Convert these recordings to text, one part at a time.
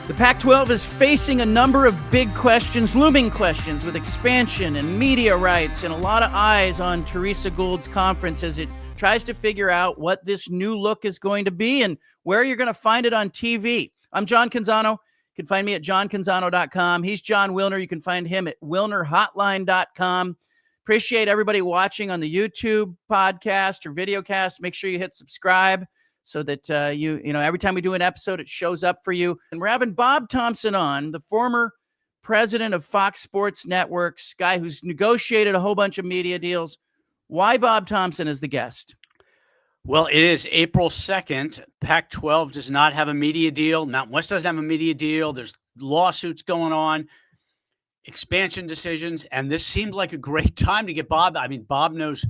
The Pac-12 is facing a number of big questions, looming questions, with expansion and media rights and a lot of eyes on Teresa Gould's conference as it tries to figure out what this new look is going to be and where you're going to find it on TV. I'm John Canzano. You can find me at johncanzano.com. He's Jon Wilner. You can find him at wilnerhotline.com. Appreciate everybody watching on the YouTube podcast or videocast. Make sure you hit subscribe so that you know every time we do an episode, it shows up for you. And we're having Bob Thompson on, the former president of Fox Sports Networks, guy who's negotiated a whole bunch of media deals. Why Bob Thompson is the guest? Well, it is April 2nd. Pac-12 does not have a media deal. Mountain West doesn't have a media deal. There's lawsuits going on, expansion decisions, and this seemed like a great time to get Bob. I mean, Bob knows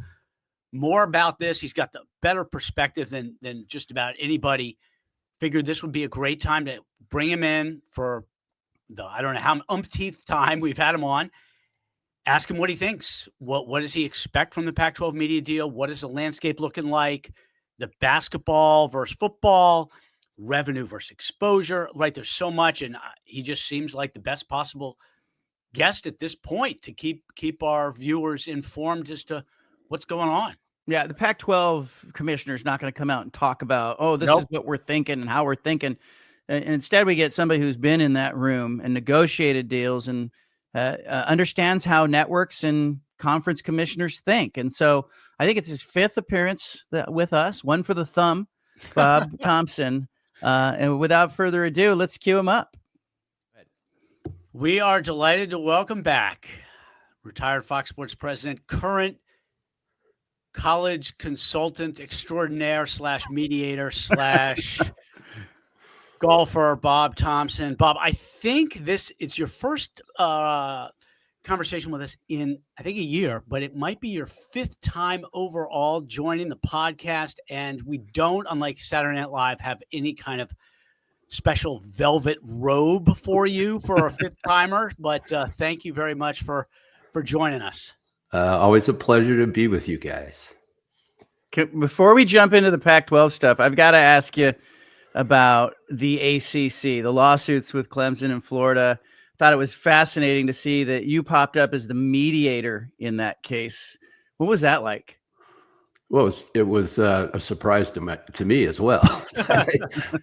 more about this. He's got the better perspective than just about anybody. Figured this would be a great time to bring him in for the, I don't know how umpteenth time we've had him on. Ask him what he thinks. What does he expect from the Pac-12 media deal? What is the landscape looking like? The basketball versus football, revenue versus exposure, right? There's so much, and he just seems like the best possible guest at this point to keep our viewers informed as to what's going on. Yeah, the Pac-12 commissioner is not going to come out and talk about, this is what we're thinking and how we're thinking. And instead, we get somebody who's been in that room and negotiated deals and understands how networks and conference commissioners think. And so I think it's his fifth appearance with us, one for the thumb, Bob Thompson. And without further ado, let's cue him up. We are delighted to welcome back retired Fox Sports president, current college consultant extraordinaire / mediator / golfer, Bob Thompson. Bob, I think it's your first conversation with us in, I think, a year, but it might be your fifth time overall joining the podcast. And we don't, unlike Saturday Night Live, have any kind of special velvet robe for you for a fifth timer. But thank you very much for joining us. Always a pleasure to be with you guys. Before we jump into the Pac-12 stuff, I've got to ask you about the ACC, the lawsuits with Clemson and Florida. I thought it was fascinating to see that you popped up as the mediator in that case. What was that like? Well, it was a surprise to me as well.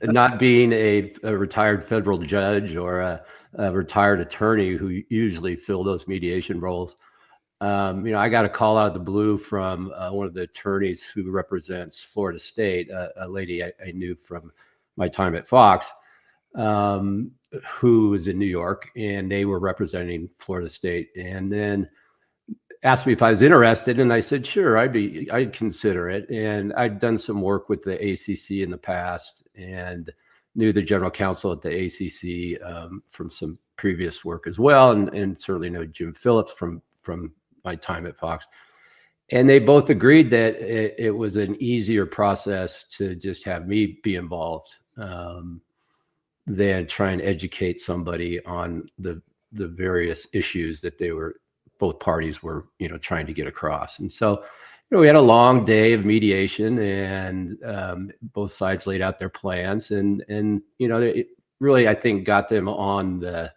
Not being a retired federal judge or a retired attorney who usually fill those mediation roles. I got a call out of the blue from one of the attorneys who represents Florida State, a lady I knew from my time at Fox, who was in New York, and they were representing Florida State. And then asked me if I was interested, and I said, sure, I'd consider it. And I'd done some work with the ACC in the past and knew the general counsel at the ACC from some previous work as well, and certainly know Jim Phillips from my time at Fox. And they both agreed that it was an easier process to just have me be involved than try and educate somebody on the various issues that both parties were, trying to get across. And so, we had a long day of mediation, and both sides laid out their plans, and it really, I think, got them on the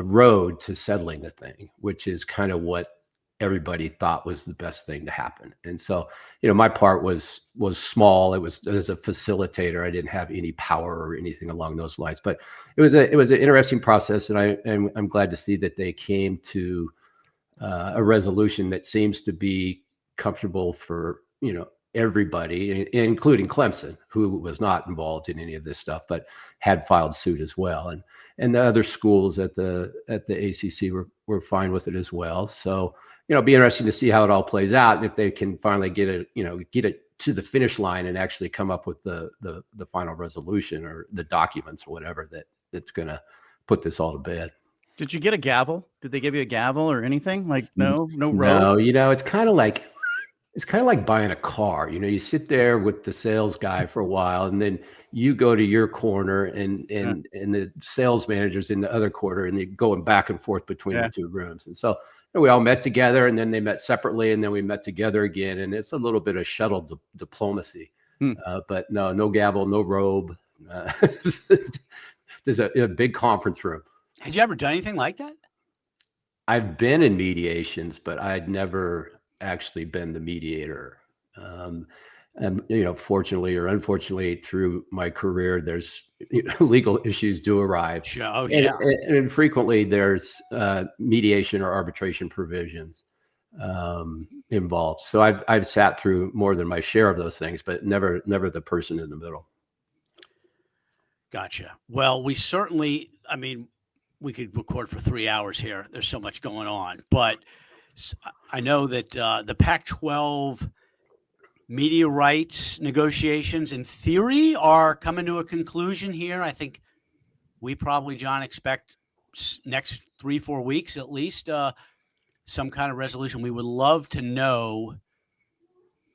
road to settling the thing, which is kind of what everybody thought was the best thing to happen. And so, my part was small. It was as a facilitator. I didn't have any power or anything along those lines, but it was an interesting process. And I'm glad to see that they came to a resolution that seems to be comfortable for, everybody, including Clemson, who was not involved in any of this stuff, but had filed suit as well. And the other schools at the ACC were fine with it as well. So, it'll be interesting to see how it all plays out, and if they can finally get it to the finish line and actually come up with the final resolution or the documents or whatever that's going to put this all to bed. Did you get a gavel? Did they give you a gavel or anything? Like no rope? No, it's kind of like buying a car. You sit there with the sales guy for a while, and then you go to your corner, and the sales manager's in the other corner, and they're going back and forth between the two rooms. And so we all met together, and then they met separately, and then we met together again. And it's a little bit of shuttle diplomacy. But no gavel, no robe, There's a big conference room. Had you ever done anything like that? I've been in mediations, but I'd never actually been the mediator. And fortunately or unfortunately, through my career, there's legal issues do arrive. Sure. Oh, yeah. And frequently there's mediation or arbitration provisions involved. So I've sat through more than my share of those things, but never the person in the middle. Gotcha. Well, we certainly, I mean, we could record for 3 hours here. There's so much going on, but I know that the Pac-12 media rights negotiations in theory are coming to a conclusion here. I think we probably, John, expect next 3-4 weeks at least some kind of resolution. We would love to know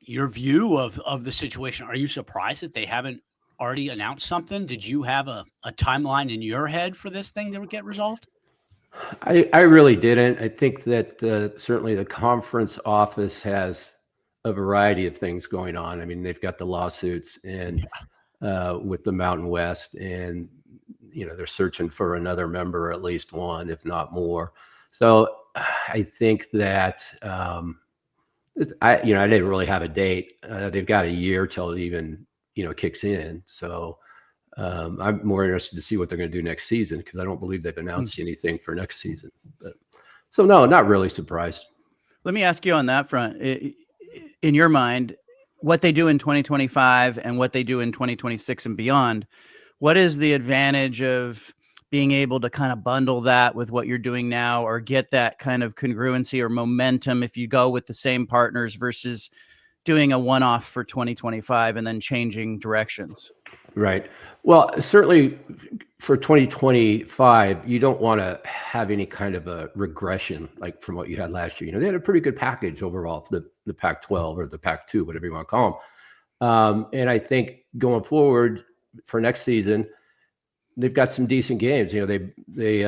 your view of the situation. Are you surprised that they haven't already announced something? Did you have a timeline in your head for this thing to get resolved? I really didn't. I think that certainly the conference office has a variety of things going on. I mean, they've got the lawsuits and with the Mountain West, and they're searching for another member, at least one, if not more. So I think that I didn't really have a date. They've got a year till it even kicks in. So I'm more interested to see what they're going to do next season, because I don't believe they've announced anything for next season. So no, not really surprised. Let me ask you on that front. In your mind, what they do in 2025 and what they do in 2026 and beyond, what is the advantage of being able to kind of bundle that with what you're doing now, or get that kind of congruency or momentum if you go with the same partners versus doing a one-off for 2025 and then changing directions? Right. Well, certainly for 2025, you don't want to have any kind of a regression like from what you had last year. They had a pretty good package overall, the Pac-12 or the Pac-2, whatever you want to call them. And I think going forward for next season, they've got some decent games. They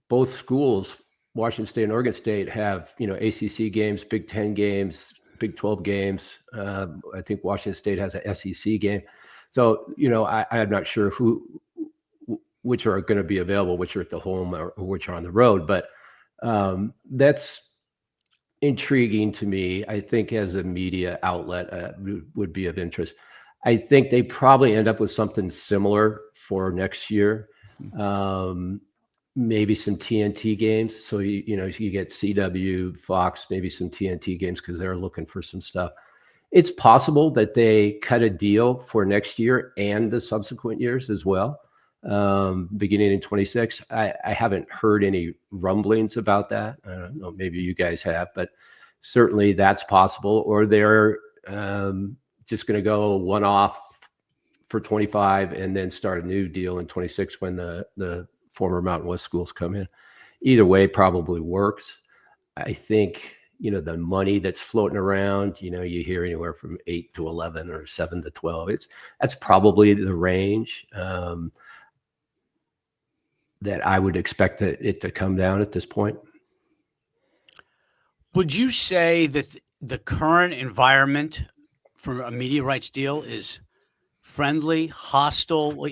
both schools, Washington State and Oregon State, have ACC games, Big Ten games, Big 12 games. I think Washington State has an SEC game. So, I'm not sure which are going to be available, which are at the home or which are on the road. But that's intriguing to me. I think as a media outlet would be of interest. I think they probably end up with something similar for next year. Maybe some TNT games. So, you get CW, Fox, maybe some TNT games because they're looking for some stuff. It's possible that they cut a deal for next year and the subsequent years as well, beginning in 26. I haven't heard any rumblings about that. I don't know, maybe you guys have, but certainly that's possible. Or they're just going to go one-off for 25 and then start a new deal in 26 when the former Mountain West schools come in. Either way probably works. I think, the money that's floating around, you hear anywhere from 8 to 11 or 7 to 12. That's probably the range that I would expect it to come down at this point. Would you say that the current environment for a media rights deal is friendly, hostile?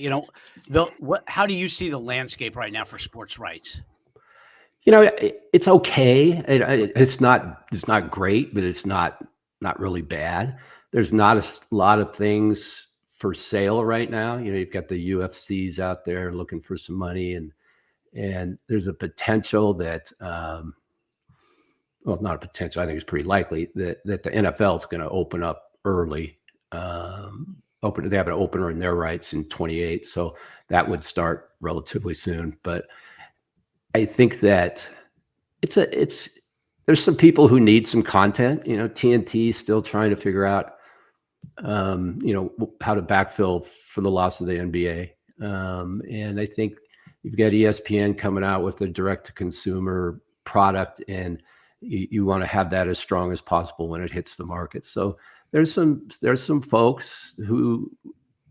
How do you see the landscape right now for sports rights? It's okay. It's not great, but it's not really bad. There's not a lot of things for sale right now. You've got the UFCs out there looking for some money, and there's a potential that, well, not a potential, I think it's pretty likely that the NFL is going to open up early. They have an opener in their rights in 28, so that would start relatively soon. But I think that there's some people who need some content. TNT is still trying to figure out, how to backfill for the loss of the NBA. And I think you've got ESPN coming out with a direct-to-consumer product, and you want to have that as strong as possible when it hits the market. So there's some folks who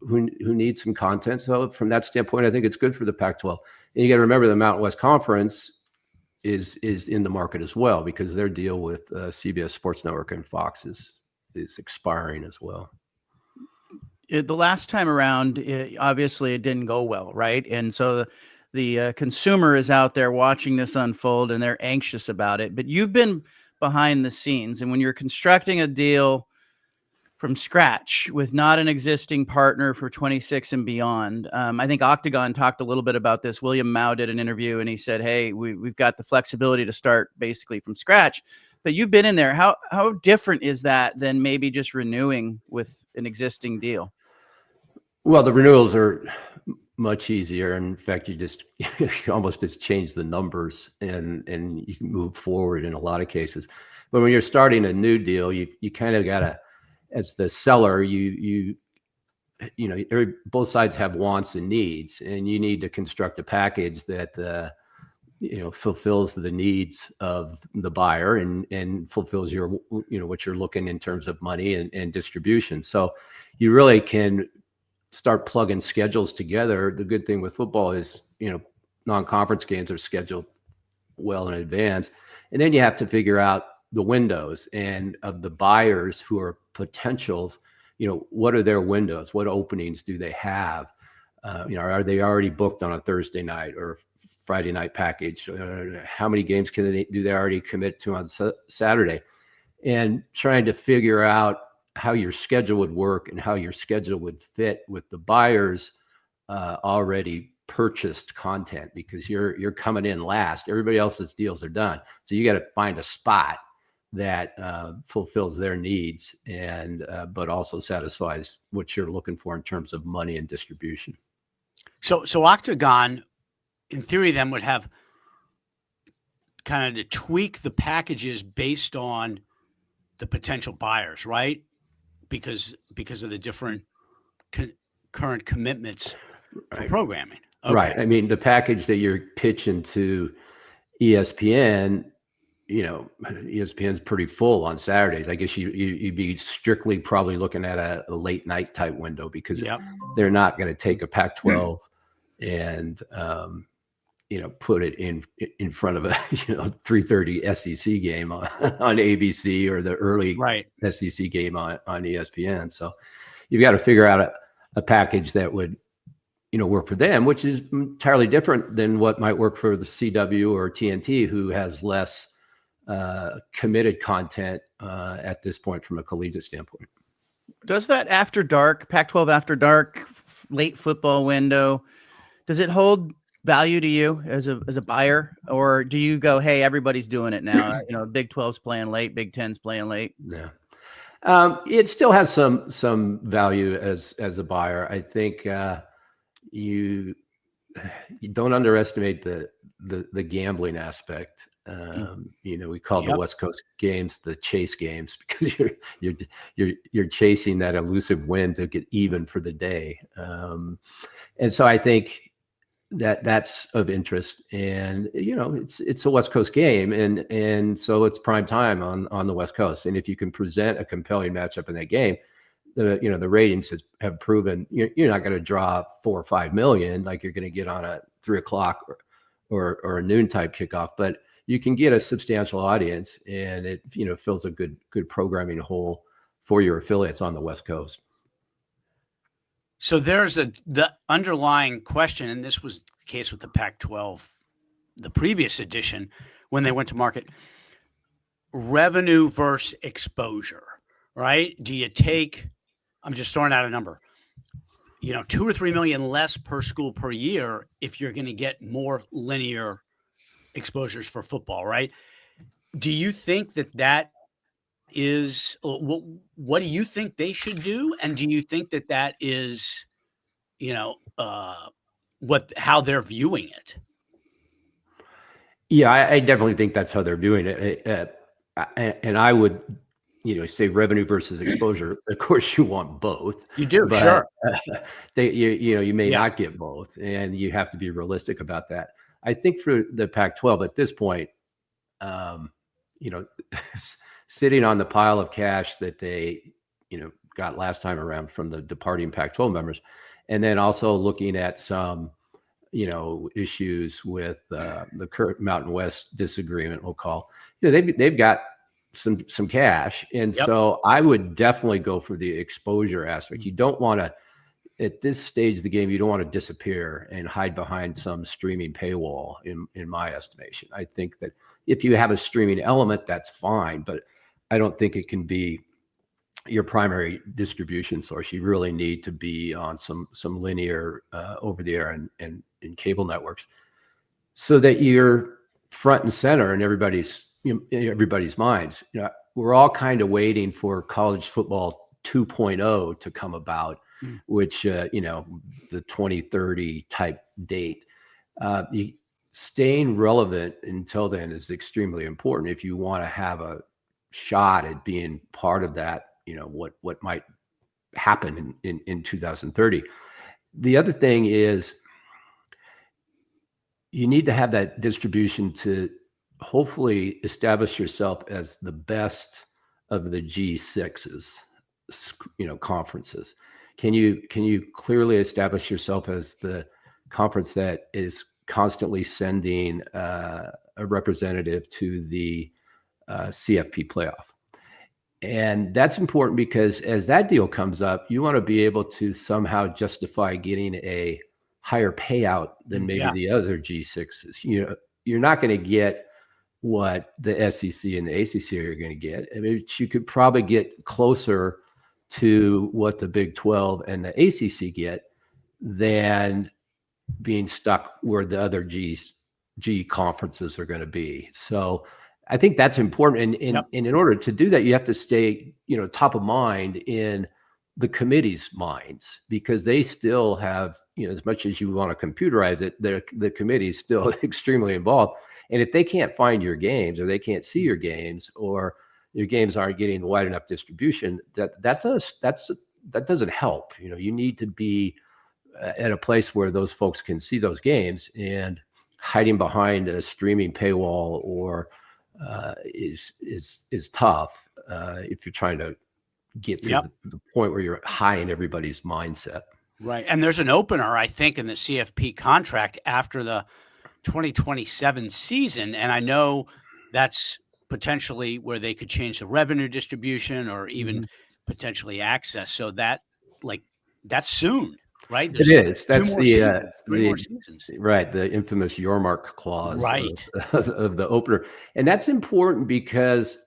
need some content. So from that standpoint, I think it's good for the Pac-12. And you got to remember the Mountain West Conference is in the market as well, because their deal with CBS Sports Network and Fox is expiring as well. The last time around, obviously it didn't go well, right? And so the consumer is out there watching this unfold, and they're anxious about it. But you've been behind the scenes, and when you're constructing a deal from scratch with not an existing partner for 26 and beyond, I think Octagon talked a little bit about this. William Mao did an interview, and he said, "Hey, we've got the flexibility to start basically from scratch." But you've been in there. How different is that than maybe just renewing with an existing deal? Well, the renewals are much easier. In fact, you almost just change the numbers and you can move forward in a lot of cases. But when you're starting a new deal, you kind of gotta, as the seller, both sides have wants and needs, and you need to construct a package that fulfills the needs of the buyer and fulfills your what you're looking in terms of money and distribution. So you really can start plugging schedules together. The good thing with football is, non-conference games are scheduled well in advance. And then you have to figure out the windows and of the buyers who are potentials, what are their windows? What openings do they have? Are they already booked on a Thursday night or Friday night package? How many games do they already commit to on Saturday? And trying to figure out how your schedule would work and how your schedule would fit with the buyer's already purchased content, because you're coming in last. Everybody else's deals are done. So you got to find a spot that fulfills their needs and but also satisfies what you're looking for in terms of money and distribution. So Octagon, in theory, then would have kind of to tweak the packages based on the potential buyers, right? Because of the different current commitments for programming. Okay. Right. I mean, the package that you're pitching to ESPN, ESPN's pretty full on Saturdays. I guess you'd be strictly probably looking at a late night type window, because they're not going to take a Pac-12 and put it in front of a 3:30 SEC game on ABC or the early SEC game on ESPN. So you've got to figure out a package that would work for them, which is entirely different than what might work for the CW or TNT, who has less committed content at this point from a collegiate standpoint. Does that after dark, Pac-12 after dark, late football window, does it hold value to you as a buyer, or do you go, hey, everybody's doing it now? Big 12's playing late, Big 10's playing late. Yeah. It still has some value as a buyer. I think you don't underestimate the gambling aspect. We call the West Coast games the chase games, because you're chasing that elusive win to get even for the day. And so I think that's of interest, and it's a West Coast game, and so it's prime time on the West Coast. And if you can present a compelling matchup in that game, the ratings have proven you're not going to draw 4 or 5 million like you're going to get on a 3:00 or a noon type kickoff, but you can get a substantial audience, and it fills a good programming hole for your affiliates on the West Coast. So there's the underlying question, and this was the case with the Pac-12, the previous edition, when they went to market: revenue versus exposure, right? Do you take, I'm just throwing out a number, 2 or 3 million less per school per year if you're going to get more linear exposures for football, right? Do you think that is, what do you think they should do? And do you think that is, how they're viewing it? Yeah, I definitely think that's how they're viewing it. And I would, say revenue versus exposure. Of course, you want both. You do, but, sure. You may not get both, and you have to be realistic about that. I think for the Pac-12 at this point, sitting on the pile of cash that they, got last time around from the departing Pac-12 members, and then also looking at some, issues with the current Mountain West disagreement, we'll call. They've got some cash. And Yep. so I would definitely go for the exposure aspect. You don't want to, at this stage of the game, you don't want to disappear and hide behind some streaming paywall, in my estimation. I think that if you have a streaming element, that's fine, but I don't think it can be your primary distribution source. You really need to be on some linear over the air and cable networks, so that you're front and center in everybody's minds. We're all kind of waiting for college football 2.0 to come about, which the 2030 type date. Staying relevant until then is extremely important if you want to have a shot at being part of that. What might happen in 2030. The other thing is, you need to have that distribution to hopefully establish yourself as the best of the G6s, conferences. Can you clearly establish yourself as the conference that is constantly sending a representative to the CFP playoff? And that's important because as that deal comes up, you want to be able to somehow justify getting a higher payout than maybe the other G6s. You're not going to get what the SEC and the ACC are going to get. I mean, you could probably get closer to what the Big 12 and the ACC get than being stuck where the other G conferences are going to be. So I think that's important. And in order to do that, you have to stay, top of mind in the committee's minds, because they still have, as much as you want to computerize it, the committee is still extremely involved. And if they can't find your games, or they can't see your games, or your games aren't getting wide enough distribution, that doesn't help. You need to be at a place where those folks can see those games, and hiding behind a streaming paywall or is tough if you're trying to get to the point where you're high in everybody's mindset. Right. And there's an opener, I think, in the CFP contract after the 2027 season. And I know that's potentially where they could change the revenue distribution, or even potentially access. So that's soon, right? It is. That's three more seasons. Right. The infamous Yormark clause, right, of the opener. And that's important because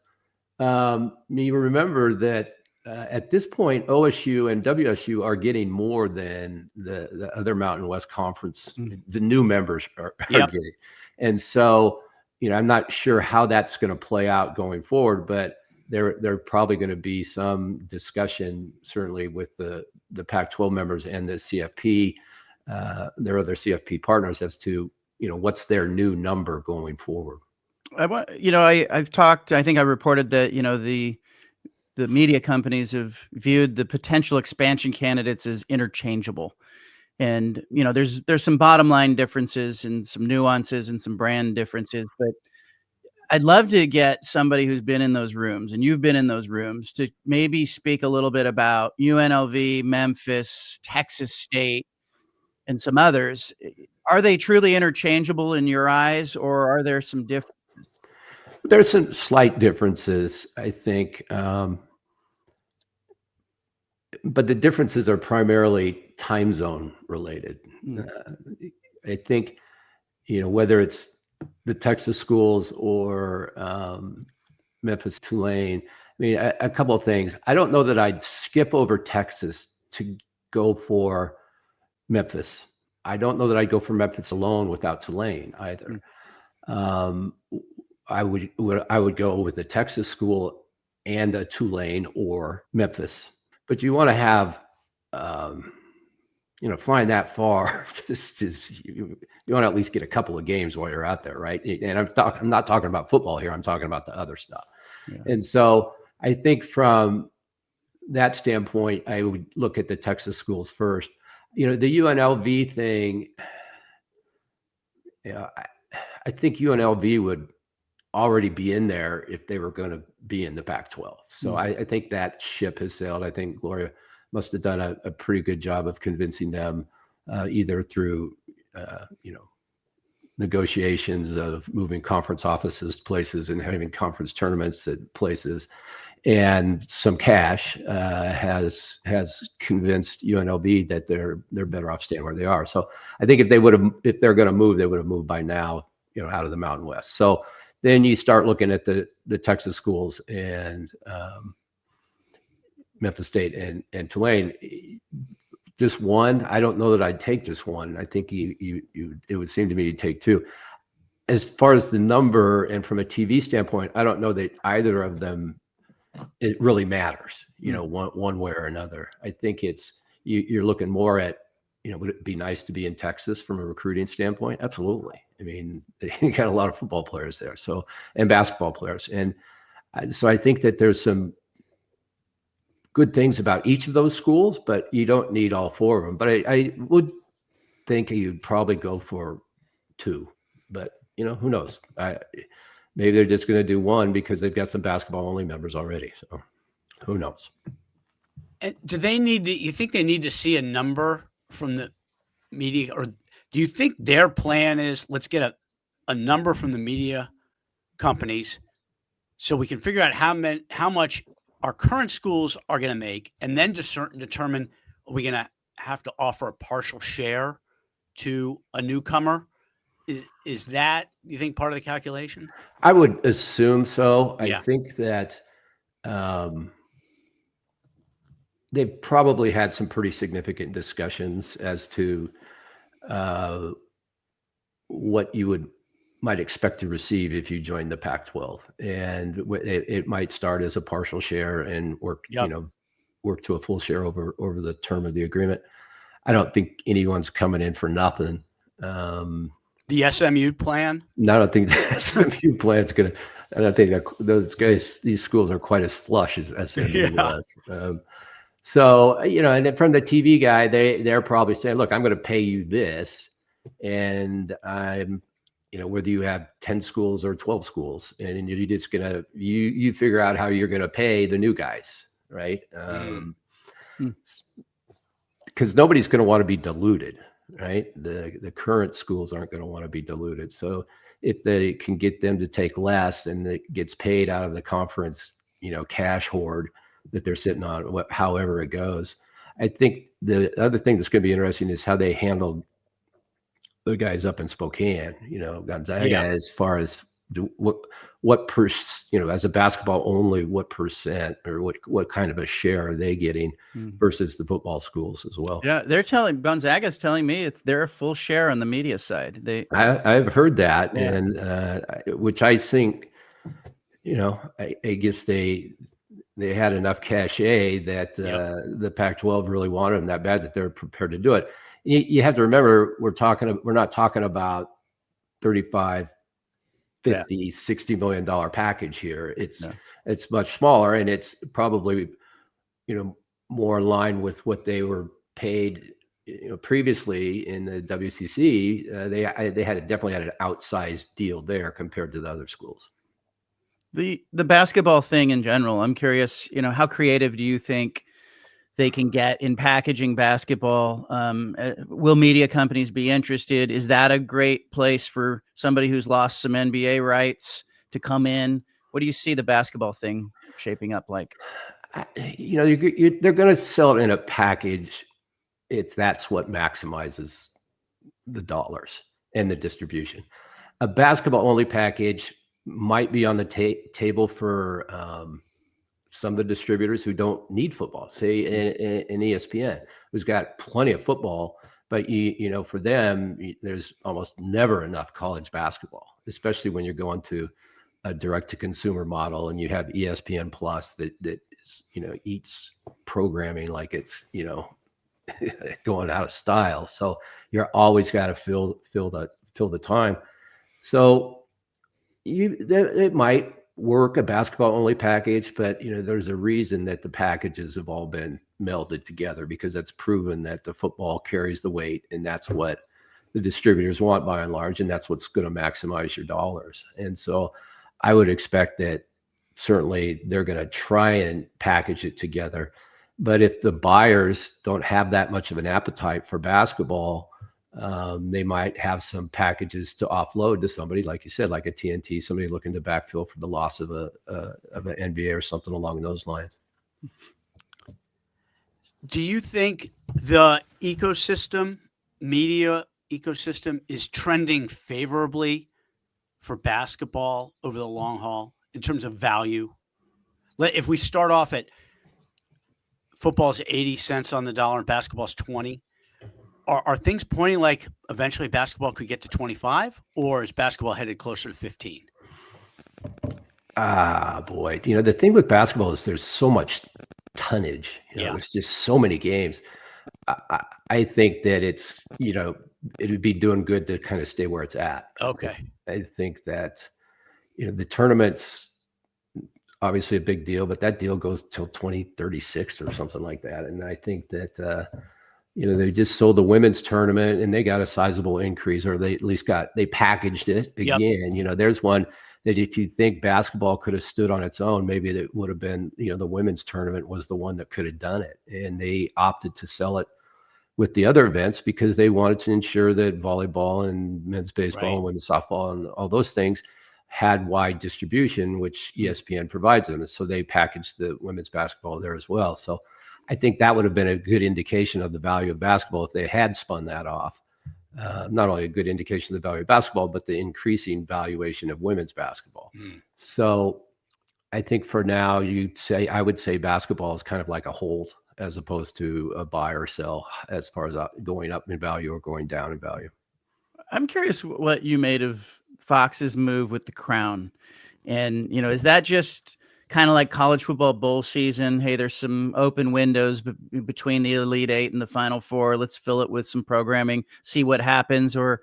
you remember that at this point, OSU and WSU are getting more than the other Mountain West Conference, the new members are getting. And so, I'm not sure how that's going to play out going forward, but there probably going to be some discussion, certainly with the Pac-12 members and the CFP, their other CFP partners, as to, what's their new number going forward. I've talked, I think I reported that, the media companies have viewed the potential expansion candidates as interchangeable. And, there's some bottom line differences and some nuances and some brand differences, but I'd love to get somebody who's been in those rooms, and you've been in those rooms, to maybe speak a little bit about UNLV, Memphis, Texas State, and some others. Are they truly interchangeable in your eyes, or are there some differences? There's some slight differences, I think. But the differences are primarily time zone related. I think, whether it's the Texas schools or Memphis, Tulane, a couple of things. I don't know that I'd skip over Texas to go for Memphis. I don't know that I'd go for Memphis alone without Tulane either. I would go with a Texas school and a Tulane or Memphis. But you want to have, flying that far, you want to at least get a couple of games while you're out there, right? And I'm not talking about football here. I'm talking about the other stuff. Yeah. And so I think from that standpoint, I would look at the Texas schools first. The UNLV thing, I think UNLV would already be in there if they were going to be in the Pac-12. So I think that ship has sailed. I think Gloria must have done a pretty good job of convincing them, either through, negotiations of moving conference offices to places and having conference tournaments at places, and some cash has convinced UNLV that they're better off staying where they are. So I think if they're going to move, they would have moved by now, out of the Mountain West. So then you start looking at the Texas schools and Memphis State and Tulane. Just one, I don't know that I'd take just one. I think it would seem to me you'd take two. As far as the number and from a TV standpoint, I don't know that either of them it really matters, one way or another. I think you're looking more at, would it be nice to be in Texas from a recruiting standpoint? Absolutely. I mean, you got a lot of football players there, and basketball players. And so I think that there's some good things about each of those schools, but you don't need all four of them. But I would think you'd probably go for two, but who knows? Maybe they're just going to do one because they've got some basketball only members already. So who knows? And do they need to, you think they need to see a number from the media, or do you think their plan is let's get a number from the media companies so we can figure out how much our current schools are going to make, and then determine, are we going to have to offer a partial share to a newcomer? Is that, you think, part of the calculation? I would assume so. Yeah. I think that they've probably had some pretty significant discussions as to what you might expect to receive if you join the Pac-12, and it might start as a partial share and work, work to a full share over the term of the agreement. I don't think anyone's coming in for nothing. The SMU plan? No, I don't think the SMU plan's going to. I don't think that these schools are quite as flush as SMU was. So, and then from the TV guy, they're probably saying, look, I'm going to pay you this, and I'm, whether you have 10 schools or 12 schools, and you're just going to, you figure out how you're going to pay the new guys, right? Because nobody's going to want to be diluted. Right. The current schools aren't going to want to be diluted. So if they can get them to take less and it gets paid out of the conference, cash hoard that they're sitting on, however it goes. I think the other thing that's going to be interesting is how they handled the guys up in Spokane, Gonzaga, as far as as a basketball only, what percent or what kind of a share are they getting versus the football schools as well? Yeah, Gonzaga's telling me they're a full share on the media side. I've heard that, and which I think, I guess they had enough cachet that the Pac-12 really wanted them that bad that they're prepared to do it. You have to remember, we're not talking about 35, 50, $60 million package here. It's much smaller, and it's probably, more in line with what they were paid, previously in the WCC. They definitely had an outsized deal there compared to the other schools. The basketball thing in general, I'm curious, how creative do you think they can get in packaging basketball? Will media companies be interested? Is that a great place for somebody who's lost some NBA rights to come in? What do you see the basketball thing shaping up like? They're going to sell it in a package if that's what maximizes the dollars and the distribution. A basketball only package might be on the table for some of the distributors who don't need football, say in ESPN, who's got plenty of football, but for them, there's almost never enough college basketball, especially when you're going to a direct to consumer model and you have ESPN Plus that is, eats programming like it's, going out of style. So you're always got to fill the time. So it might work, a basketball only package, but there's a reason that the packages have all been melded together, because it's proven that the football carries the weight, and that's what the distributors want by and large, and that's what's going to maximize your dollars. And so I would expect that certainly they're going to try and package it together. But if the buyers don't have that much of an appetite for basketball, They might have some packages to offload to somebody, like you said, like a TNT, somebody looking to backfill for the loss of an NBA or something along those lines. Do you think the media ecosystem, is trending favorably for basketball over the long haul in terms of value? If we start off at football's 80 cents on the dollar and basketball's 20, are things pointing like eventually basketball could get to 25, or is basketball headed closer to 15? Boy, the thing with basketball is there's so much tonnage. There's just so many games. I think that it's, it would be doing good to kind of stay where it's at. Okay. I think that, the tournament's obviously a big deal, but that deal goes till 2036 or something like that. And I think that, they just sold the women's tournament and they got a sizable increase, or they at least they packaged it again. Yep. There's one that if you think basketball could have stood on its own, maybe it would have been, the women's tournament was the one that could have done it. And they opted to sell it with the other events because they wanted to ensure that volleyball and men's baseball and women's softball and all those things had wide distribution, which ESPN provides them. And so they packaged the women's basketball there as well. So I think that would have been a good indication of the value of basketball if they had spun that off. Not only a good indication of the value of basketball, but the increasing valuation of women's basketball. So I think for now, I would say basketball is kind of like a hold as opposed to a buy or sell as far as going up in value or going down in value. I'm curious what you made of Fox's move with the Crown. And, is that just kind of like college football bowl season? Hey, there's some open windows between the Elite Eight and the Final Four. Let's fill it with some programming, see what happens, or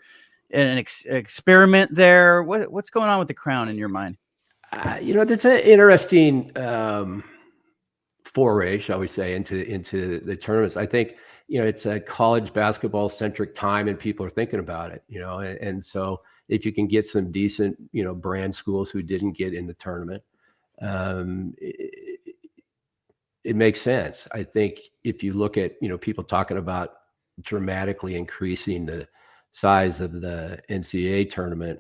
an experiment there. What's going on with the Crown in your mind? That's an interesting foray, shall we say, into the tournaments. I think, it's a college basketball centric time and people are thinking about it, and so if you can get some decent, brand schools who didn't get in the tournament, it makes sense. I think if you look at, people talking about dramatically increasing the size of the NCAA tournament,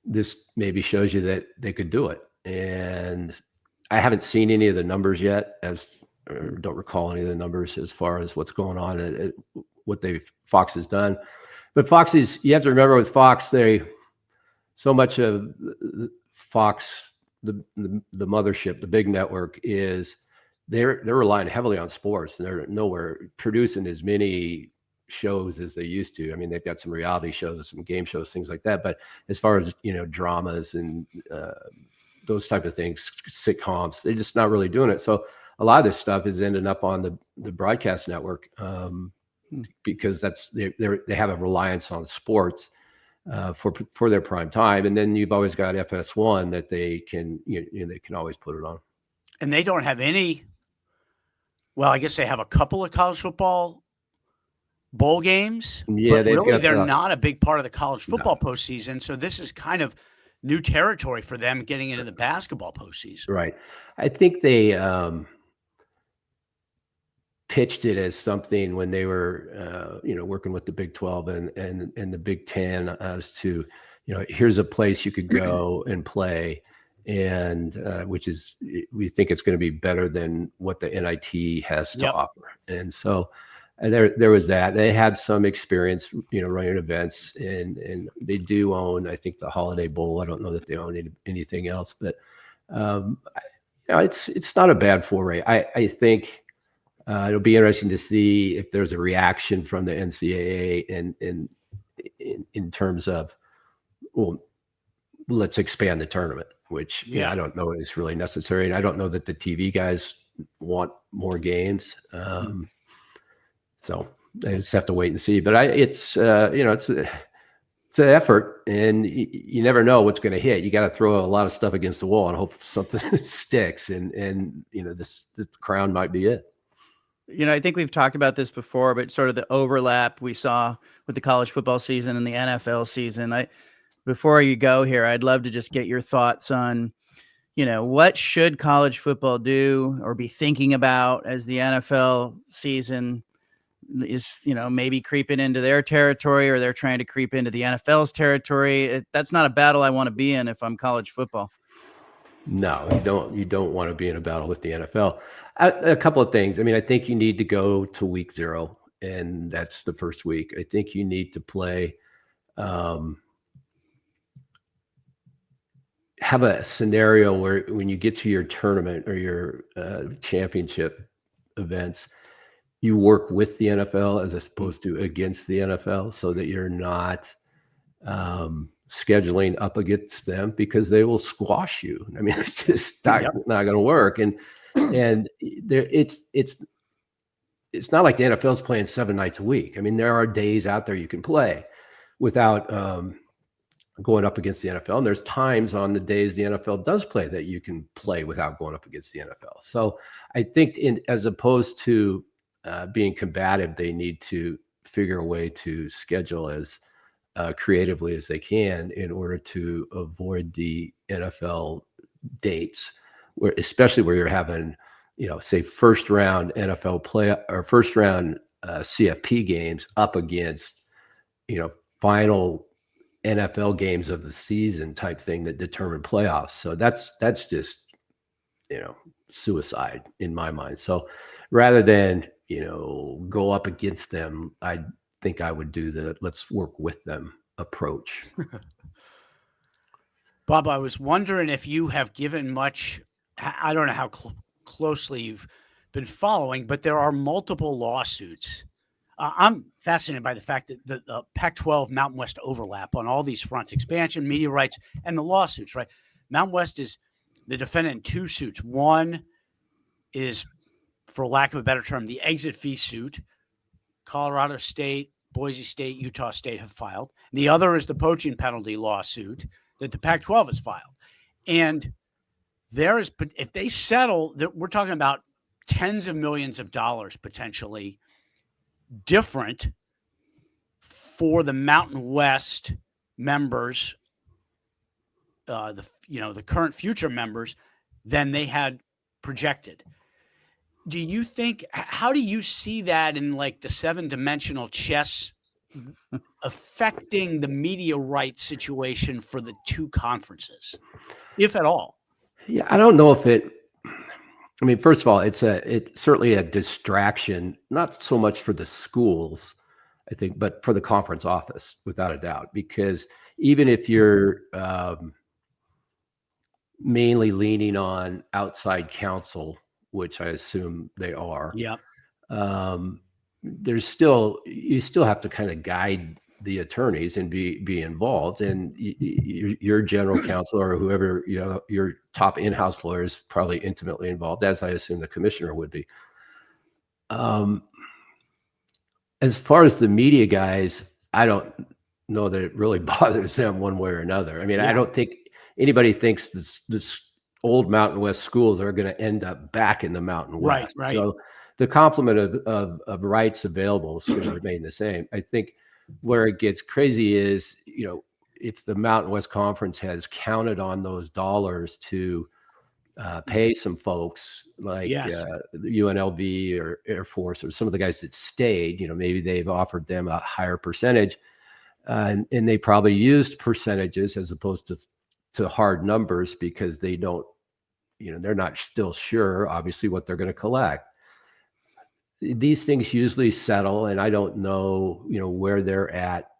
this maybe shows you that they could do it. And I haven't seen any of the numbers yet, or don't recall any of the numbers as far as what's going on, what Fox has done. But you have to remember with Fox, so much of Fox, the mothership, the big network, is they're relying heavily on sports, and they're nowhere producing as many shows as they used to. I mean, they've got some reality shows, some game shows, things like that. But as far as, dramas and those type of things, sitcoms, they're just not really doing it. So a lot of this stuff is ending up on the broadcast network because they have a reliance on sports for their prime time. And then you've always got FS1 that they can always put it on. And they don't have any. Well, I guess they have a couple of college football bowl games. Yeah, but they're not a big part of the college football postseason. So this is kind of new territory for them getting into the basketball postseason. Right. I think they pitched it as something when they were, working with the Big 12 and the Big 10 as to, here's a place you could go and play, and which is, we think it's going to be better than what the NIT has to offer. And so there was that. They had some experience, running events, and they do own, I think, the Holiday Bowl. I don't know that they own anything else, but it's not a bad foray. I think it'll be interesting to see if there's a reaction from the NCAA and in terms of, well, let's expand the tournament, which I don't know is really necessary, and I don't know that the TV guys want more games. So I just have to wait and see. But it's an effort, and you never know what's going to hit. You got to throw a lot of stuff against the wall and hope something sticks. And the Crown might be it. I think we've talked about this before, but sort of the overlap we saw with the college football season and the NFL season. Before you go here, I'd love to just get your thoughts on, what should college football do or be thinking about as the NFL season is, maybe creeping into their territory, or they're trying to creep into the NFL's territory. That's not a battle I want to be in if I'm college football. No, you don't want to be in a battle with the NFL. A couple of things. I mean, I think you need to go to week 0, and that's the first week. I think you need to play, have a scenario where when you get to your tournament or your championship events, you work with the NFL as opposed to against the NFL, so that you're not scheduling up against them, because they will squash you. I mean, it's just not going to work. And there, it's not like the NFL is playing 7 nights a week. I mean, there are days out there you can play without going up against the NFL. And there's times on the days the NFL does play that you can play without going up against the NFL. So I think as opposed to being combative, they need to figure a way to schedule as creatively as they can in order to avoid the NFL dates, especially where you're having, say, first round NFL play or first round CFP games up against, final NFL games of the season type thing that determine playoffs. So that's just, suicide in my mind. So rather than, go up against them, I think I would do the let's work with them approach. Bob, I was wondering if you have given much, I don't know how closely you've been following, but there are multiple lawsuits. I'm fascinated by the fact that the Pac-12 Mountain West overlap on all these fronts: expansion, media rights, and the lawsuits, right? Mountain West is the defendant in 2 suits. One is, for lack of a better term, the exit fee suit. Colorado State, Boise State, Utah State have filed. The other is the poaching penalty lawsuit that the Pac-12 has filed. And if they settle, we're talking about tens of millions of dollars potentially different for the Mountain West members, the current future members, than they had projected. Do you think, how do you see that in like the 7-dimensional chess affecting the media rights situation for the 2 conferences, if at all? Yeah, I don't know if I mean, first of all, it's certainly a distraction, not so much for the schools, I think, but for the conference office, without a doubt, because even if you're mainly leaning on outside counsel, which I assume they are. Yep. You still have to kind of guide the attorneys and be involved, and your general counsel or whoever, your top in-house lawyer is probably intimately involved, as I assume the commissioner would be. As far as the media guys, I don't know that it really bothers them one way or another. I mean, I don't think anybody thinks this old Mountain West schools are going to end up back in the Mountain West. Right. So the complement of rights available is going to remain the same. I think where it gets crazy is, if the Mountain West Conference has counted on those dollars to pay some folks like UNLV or Air Force or some of the guys that stayed, maybe they've offered them a higher percentage, and they probably used percentages as opposed to hard numbers, because they don't, they're not still sure, obviously, what they're going to collect. These things usually settle, and I don't know, where they're at.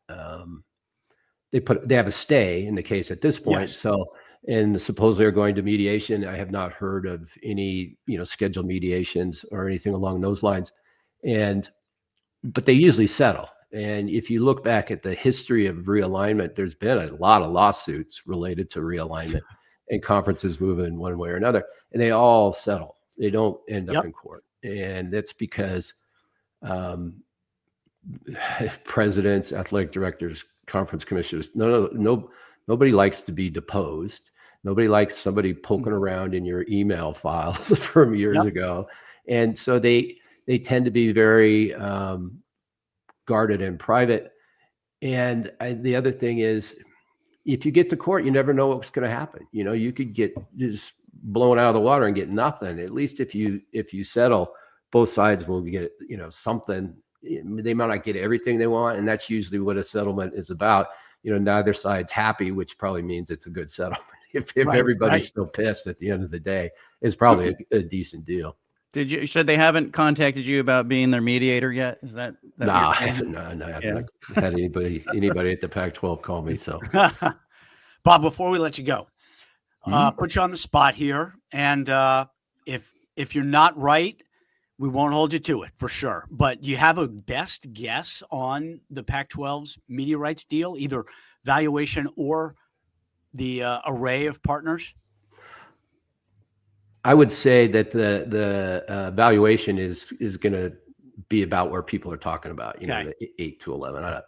They have a stay in the case at this point. Yes. So, and supposedly are going to mediation. I have not heard of any, scheduled mediations or anything along those lines. But they usually settle. And if you look back at the history of realignment, there's been a lot of lawsuits related to realignment and conferences moving one way or another, and they all settle. They don't end up in court. And that's because presidents, athletic directors, conference commissioners, nobody likes to be deposed. Nobody likes somebody poking around in your email files from years ago. And so they tend to be very guarded and private. And the other thing is, if you get to court, you never know what's going to happen. You could get just blown out of the water and get nothing. At least if you settle, both sides will get, something, they might not get everything they want, and that's usually what a settlement is about. Neither side's happy, which probably means it's a good settlement. If everybody's still pissed at the end of the day, it's probably a decent deal. You said they haven't contacted you about being their mediator yet? Is that no, I haven't had anybody at the Pac-12 call me. So, Bob, before we let you go, put you on the spot here, and if you're not right, we won't hold you to it for sure. But you have a best guess on the Pac-12's media rights deal, either valuation or the array of partners? I would say that the valuation is going to be about where people are talking about, the 8 to 11.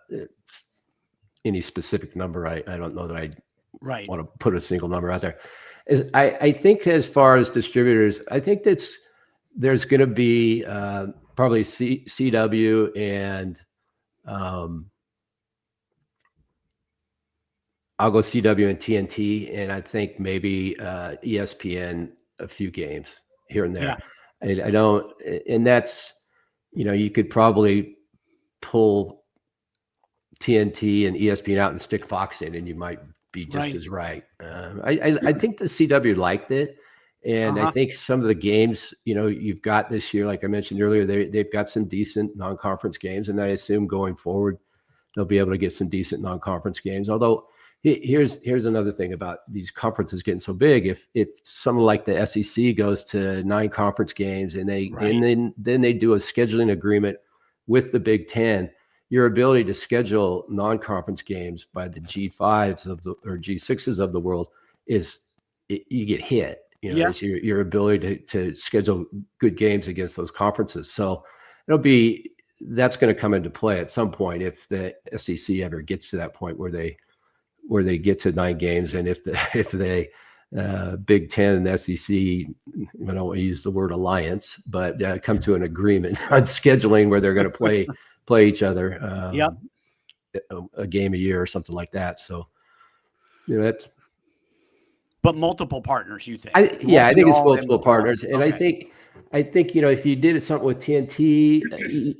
Any specific number, I don't know that I want to put a single number out there. I think as far as distributors, I think there's going to be probably CW and I'll go CW and TNT, and I think maybe ESPN a few games here and there. I don't, and that's, you could probably pull TNT and ESPN out and stick Fox in, and you might be just as right. I think the CW liked it, and I think some of the games, you've got this year, like I mentioned earlier, they've got some decent non-conference games, and I assume going forward they'll be able to get some decent non-conference games. Although here's another thing about these conferences getting so big. If someone like the SEC goes to 9 conference games and then they do a scheduling agreement with the Big Ten, your ability to schedule non-conference games by the G5s or G6s of the world you get hit. It's your ability to schedule good games against those conferences. So that's going to come into play at some point if the SEC ever gets to that point where they get to 9 games, and if the Big Ten and the SEC, I don't want to use the word alliance, but come to an agreement on scheduling where they're going to play each other a game a year or something like that. So that's. But multiple partners, you think? I think it's multiple partners, and I think if you did something with TNT,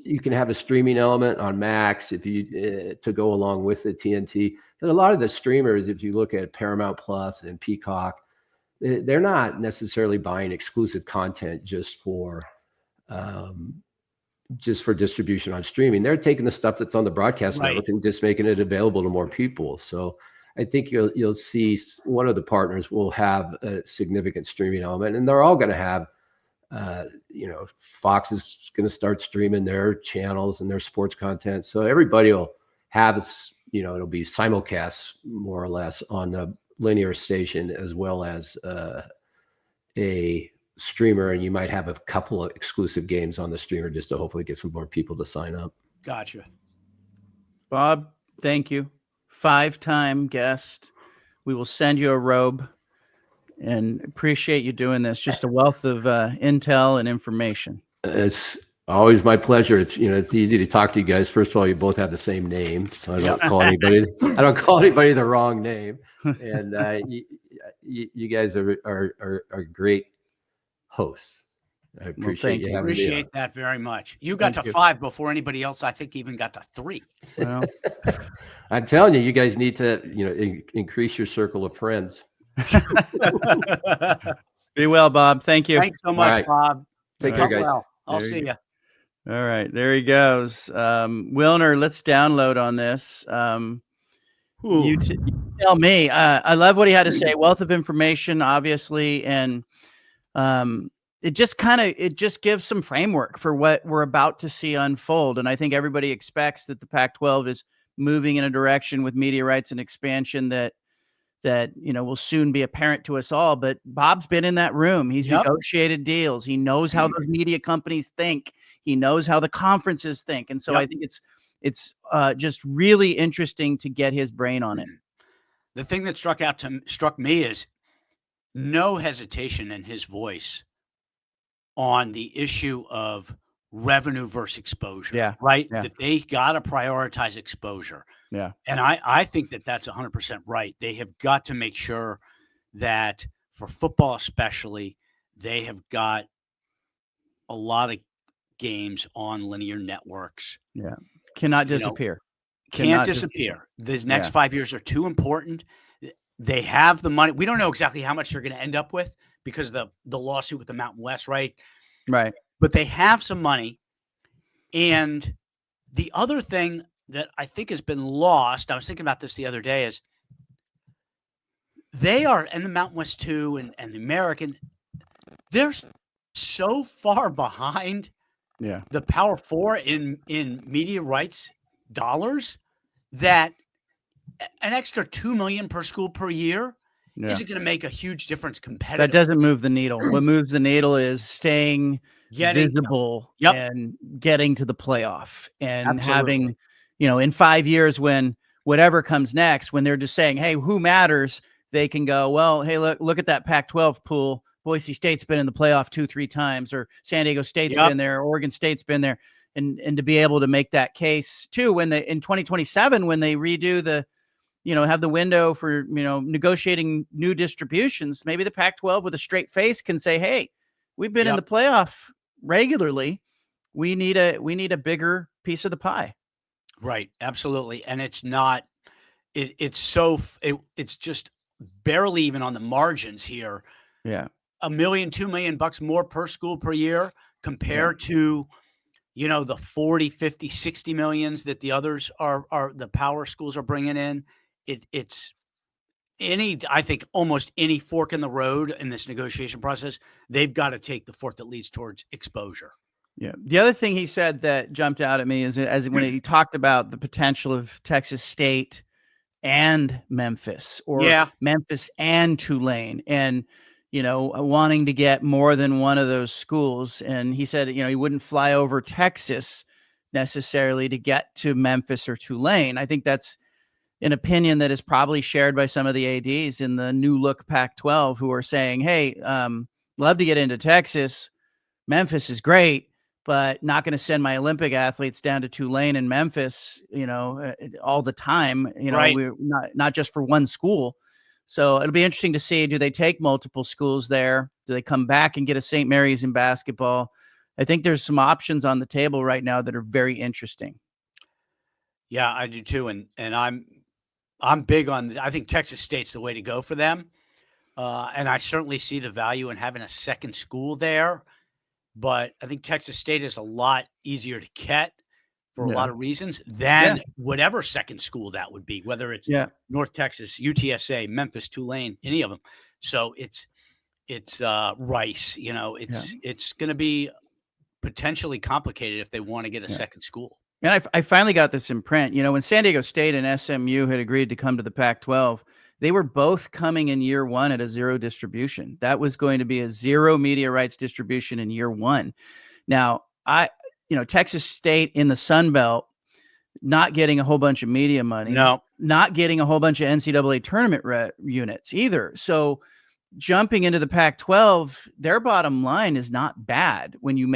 you can have a streaming element on Max if you to go along with the TNT. But a lot of the streamers, if you look at Paramount Plus and Peacock, they're not necessarily buying exclusive content just for distribution on streaming. They're taking the stuff that's on the broadcast network and just making it available to more people. So I think you'll see one of the partners will have a significant streaming element, and they're all going to have. Fox is going to start streaming their channels and their sports content. So everybody will have, it'll be simulcast more or less on the linear station as well as a streamer. And you might have a couple of exclusive games on the streamer just to hopefully get some more people to sign up. Gotcha. Bob, thank you. 5-time guest. We will send you a robe. And appreciate you doing this. Just a wealth of intel and information. It's always my pleasure. It's easy to talk to you guys. First of all, you both have the same name, so I don't call anybody. I don't call anybody the wrong name. And you guys are great hosts. I appreciate you having me. Appreciate that very much. You got to 5 before anybody else, I think, even got to 3. Well, I'm telling you, you guys need to increase your circle of friends. Be well, Bob. Thank you. Thanks so much, Bob. Take care, guys. Well. I'll see you. All right, there he goes. Wilner, let's download on this. You tell me. I love what he had to say. Wealth of information, obviously, and it just gives some framework for what we're about to see unfold. And I think everybody expects that the Pac-12 is moving in a direction with media rights and expansion that will soon be apparent to us all. But Bob's been in that room. He's negotiated deals. He knows how those media companies think. He knows how the conferences think. And so I think it's just really interesting to get his brain on it. The thing that struck me is no hesitation in his voice on the issue of revenue versus exposure. Yeah. Right. Yeah. That they got to prioritize exposure. Yeah. And I think that that's 100% right. They have got to make sure that for football, especially, they have got a lot of games on linear networks. Yeah. Cannot You know, disappear. can't Cannot disappear. These next Yeah. 5 years are too important. They have the money. We don't know exactly how much they're going to end up with because of the lawsuit with the Mountain West, right? Right. But they have some money. And the other thing that I think has been lost, I was thinking about this the other day, is they are, and the Mountain West too, and the American, they're so far behind Yeah. the Power Four in media rights dollars that an extra $2 million per school per year Yeah. isn't going to make a huge difference competitively. That doesn't move the needle. What moves the needle is staying Getting visible Yep. and getting to the playoff and Absolutely. having, in 5 years when whatever comes next, when they're just saying, hey, who matters? They can go, well, hey, look at that Pac-12 pool. Boise State's been in the playoff 2-3 times, or San Diego State's Yep. been there, Oregon State's been there. And to be able to make that case too, when in 2027, when they redo the, have the window for, negotiating new distributions, maybe the Pac-12 with a straight face can say, hey, we've been in Yep. the playoff regularly. We need a bigger piece of the pie. Right. Absolutely. And it's not, it's just barely even on the margins here. Yeah. $1 million, $2 million more per school per year compared to, the 40, 50, 60 millions that the others are the power schools are bringing in. It's I think almost any fork in the road in this negotiation process, they've got to take the fork that leads towards exposure. Yeah. The other thing he said that jumped out at me is when he talked about the potential of Texas State and Memphis, or Memphis and Tulane, and wanting to get more than one of those schools. And he said, he wouldn't fly over Texas necessarily to get to Memphis or Tulane. I think that's an opinion that is probably shared by some of the ADs in the new look Pac-12 who are saying, hey, love to get into Texas. Memphis is great, but not going to send my Olympic athletes down to Tulane and Memphis, all the time, Right. we're not just for one school. So it'll be interesting to see, do they take multiple schools there? Do they come back and get a St. Mary's in basketball? I think there's some options on the table right now that are very interesting. Yeah, I do too. And I'm big on, I think Texas State's the way to go for them. And I certainly see the value in having a second school there. But I think Texas State is a lot easier to get for a lot of reasons than whatever second school that would be, whether it's North Texas, UTSA, Memphis, Tulane, any of them. So it's Rice, it's going to be potentially complicated if they want to get a second school. And I finally got this in print. When San Diego State and SMU had agreed to come to the Pac-12, they were both coming in year one at a zero distribution. That was going to be a zero media rights distribution in year one. Now, Texas State in the Sun Belt, not getting a whole bunch of media money, not getting a whole bunch of NCAA tournament units either. So jumping into the Pac-12, their bottom line is not bad when you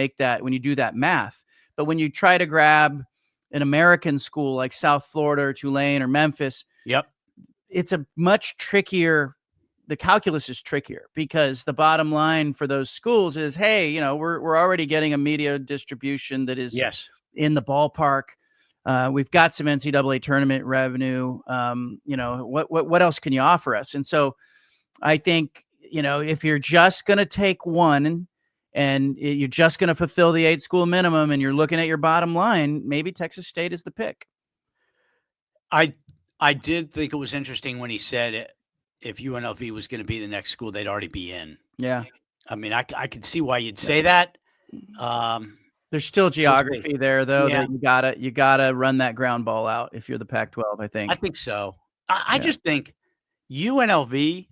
do that math. But when you try to grab an American school like South Florida or Tulane or Memphis, it's a much trickier. The calculus is trickier because the bottom line for those schools is, hey, we're already getting a media distribution that is in the ballpark. We've got some NCAA tournament revenue. What else can you offer us? And so I think, if you're just going to take one and you're just going to fulfill the 8-school minimum and you're looking at your bottom line, maybe Texas State is the pick. I did think it was interesting when he said if UNLV was going to be the next school, they'd already be in. Yeah. I mean, I could see why you'd say that. There's still geography there, though, that you gotta run that ground ball out if you're the Pac-12, I think. I think so. I just think UNLV,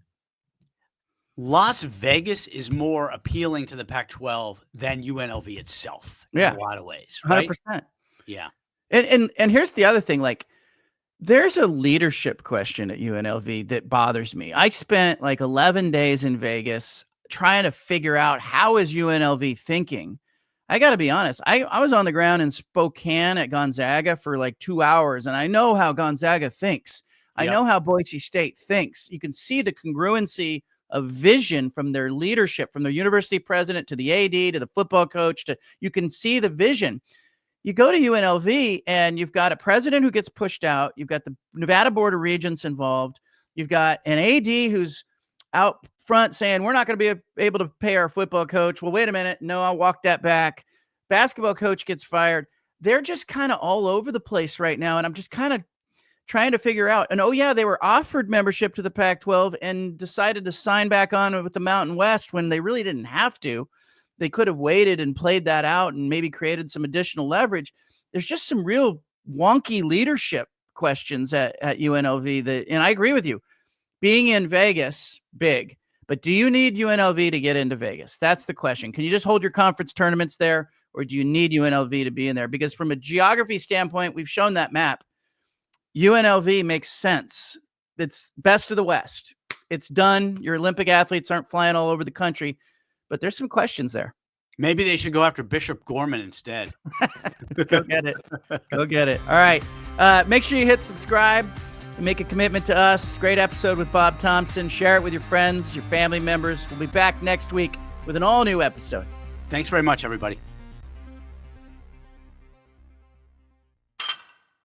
Las Vegas is more appealing to the Pac-12 than UNLV itself in a lot of ways. Right? 100%. Yeah. And here's the other thing, there's a leadership question at UNLV that bothers me. I spent 11 days in Vegas trying to figure out how is UNLV thinking. I got to be honest. I was on the ground in Spokane at Gonzaga for 2 hours, and I know how Gonzaga thinks. I know how Boise State thinks. You can see the congruency of vision from their leadership, from the university president to the AD to the football coach. You can see the vision. You go to UNLV and you've got a president who gets pushed out. You've got the Nevada Board of Regents involved. You've got an AD who's out front saying, we're not going to be able to pay our football coach. Well, wait a minute. No, I'll walk that back. Basketball coach gets fired. They're just kind of all over the place right now. And I'm just kind of trying to figure out. And, oh, yeah, they were offered membership to the Pac-12 and decided to sign back on with the Mountain West when they really didn't have to. They could have waited and played that out and maybe created some additional leverage. There's just some real wonky leadership questions at UNLV. And I agree with you. Being in Vegas, big. But do you need UNLV to get into Vegas? That's the question. Can you just hold your conference tournaments there, or do you need UNLV to be in there? Because from a geography standpoint, we've shown that map. UNLV makes sense. It's best of the West. It's done. Your Olympic athletes aren't flying all over the country, but there's some questions there. Maybe they should go after Bishop Gorman instead. Go get it. Go get it. All right. Make sure you hit subscribe and make a commitment to us. Great episode with Bob Thompson. Share it with your friends, your family members. We'll be back next week with an all-new episode. Thanks very much, everybody.